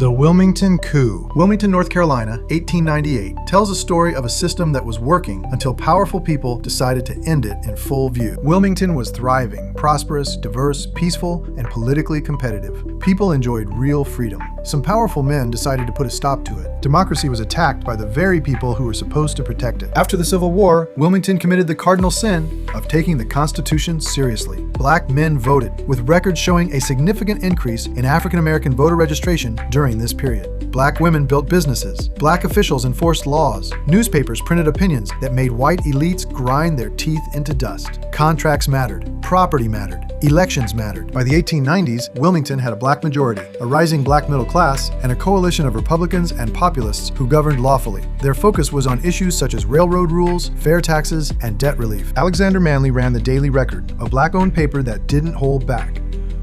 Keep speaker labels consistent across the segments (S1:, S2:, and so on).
S1: The Wilmington Coup. Wilmington, North Carolina, 1898, tells a story of a system that was working until powerful people decided to end it in full view. Wilmington was thriving, prosperous, diverse, peaceful, and politically competitive. People enjoyed real freedom. Some powerful men decided to put a stop to it. Democracy was attacked by the very people who were supposed to protect it. After the Civil War, Wilmington committed the cardinal sin of taking the Constitution seriously. Black men voted, with records showing a significant increase in African American voter registration during this period. Black women built businesses. Black officials enforced laws. Newspapers printed opinions that made white elites grind their teeth into dust. Contracts mattered. Property mattered. Elections mattered. By the 1890s, Wilmington had a black majority, a rising black middle class, and a coalition of Republicans and populists who governed lawfully. Their focus was on issues such as railroad rules, fair taxes, and debt relief. Alexander Manly ran the Daily Record, a black-owned paper that didn't hold back.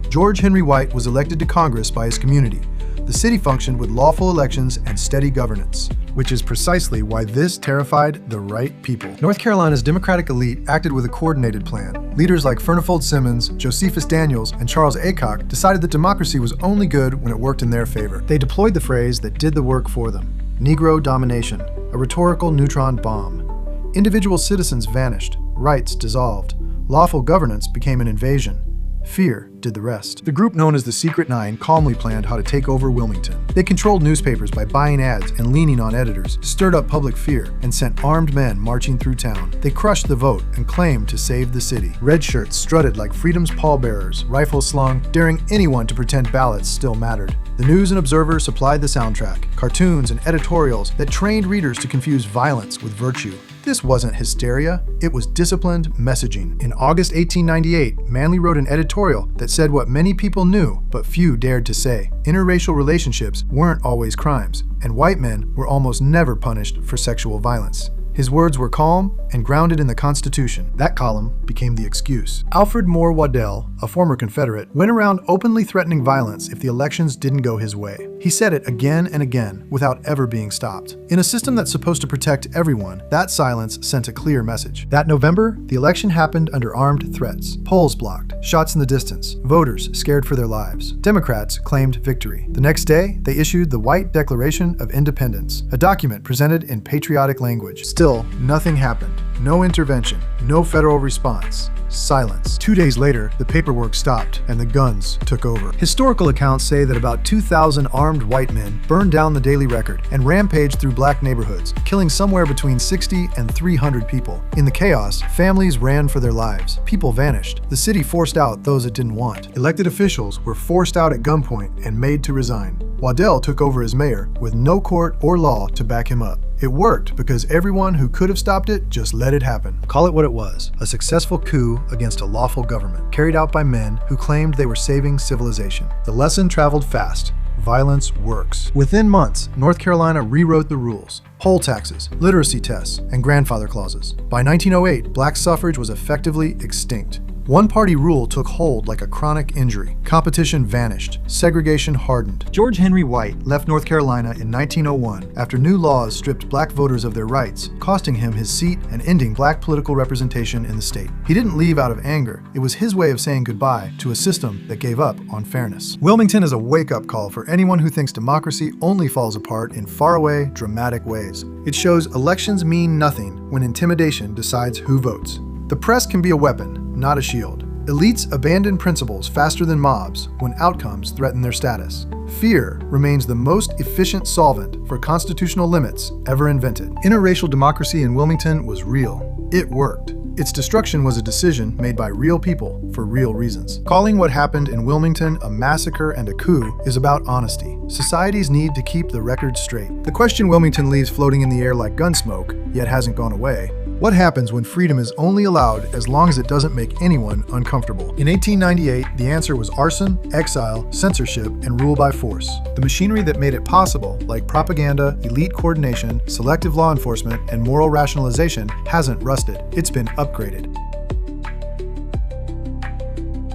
S1: George Henry White was elected to Congress by his community. The city functioned with lawful elections and steady governance, which is precisely why this terrified the right people. North Carolina's Democratic elite acted with a coordinated plan. Leaders like Furnifold Simmons, Josephus Daniels, and Charles Aycock decided that democracy was only good when it worked in their favor. They deployed the phrase that did the work for them: Negro domination, a rhetorical neutron bomb. Individual citizens vanished, rights dissolved, lawful governance became an invasion. Fear did the rest. The group known as the Secret Nine calmly planned how to take over Wilmington. They controlled newspapers by buying ads and leaning on editors, stirred up public fear, and sent armed men marching through town. They crushed the vote and claimed to save the city. Red shirts strutted like freedom's pallbearers, rifles slung, daring anyone to pretend ballots still mattered. The News and Observer supplied the soundtrack, cartoons and editorials that trained readers to confuse violence with virtue. This wasn't hysteria, it was disciplined messaging. In August 1898, Manly wrote an editorial that said what many people knew, but few dared to say. Interracial relationships weren't always crimes, and white men were almost never punished for sexual violence. His words were calm and grounded in the Constitution. That column became the excuse. Alfred Moore Waddell, a former Confederate, went around openly threatening violence if the elections didn't go his way. He said it again and again without ever being stopped. In a system that's supposed to protect everyone, that silence sent a clear message. That November, the election happened under armed threats. Polls blocked, shots in the distance, voters scared for their lives. Democrats claimed victory. The next day, they issued the White Declaration of Independence, a document presented in patriotic language. Still, nothing happened. No intervention, no federal response. Silence. 2 days later, the paperwork stopped and the guns took over. Historical accounts say that about 2,000 armed white men burned down the Daily Record and rampaged through black neighborhoods, killing somewhere between 60 and 300 people. In the chaos, families ran for their lives. People vanished. The city forced out those it didn't want. Elected officials were forced out at gunpoint and made to resign. Waddell took over as mayor with no court or law to back him up. It worked because everyone who could have stopped it just let it happen. Call it what it was, a successful coup against a lawful government, carried out by men who claimed they were saving civilization. The lesson traveled fast. Violence works. Within months, North Carolina rewrote the rules. Poll taxes, literacy tests, and grandfather clauses. By 1908, black suffrage was effectively extinct. One-party rule took hold like a chronic injury. Competition vanished. Segregation hardened. George Henry White left North Carolina in 1901 after new laws stripped black voters of their rights, costing him his seat and ending black political representation in the state. He didn't leave out of anger. It was his way of saying goodbye to a system that gave up on fairness. Wilmington is a wake-up call for anyone who thinks democracy only falls apart in faraway, dramatic ways. It shows elections mean nothing when intimidation decides who votes. The press can be a weapon, not a shield. Elites abandon principles faster than mobs when outcomes threaten their status. Fear remains the most efficient solvent for constitutional limits ever invented. Interracial democracy in Wilmington was real. It worked. Its destruction was a decision made by real people for real reasons. Calling what happened in Wilmington a massacre and a coup is about honesty. Societies need to keep the record straight. The question Wilmington leaves floating in the air like gun smoke, yet hasn't gone away: what happens when freedom is only allowed as long as it doesn't make anyone uncomfortable? In 1898, the answer was arson, exile, censorship, and rule by force. The machinery that made it possible, like propaganda, elite coordination, selective law enforcement, and moral rationalization, hasn't rusted. It's been upgraded.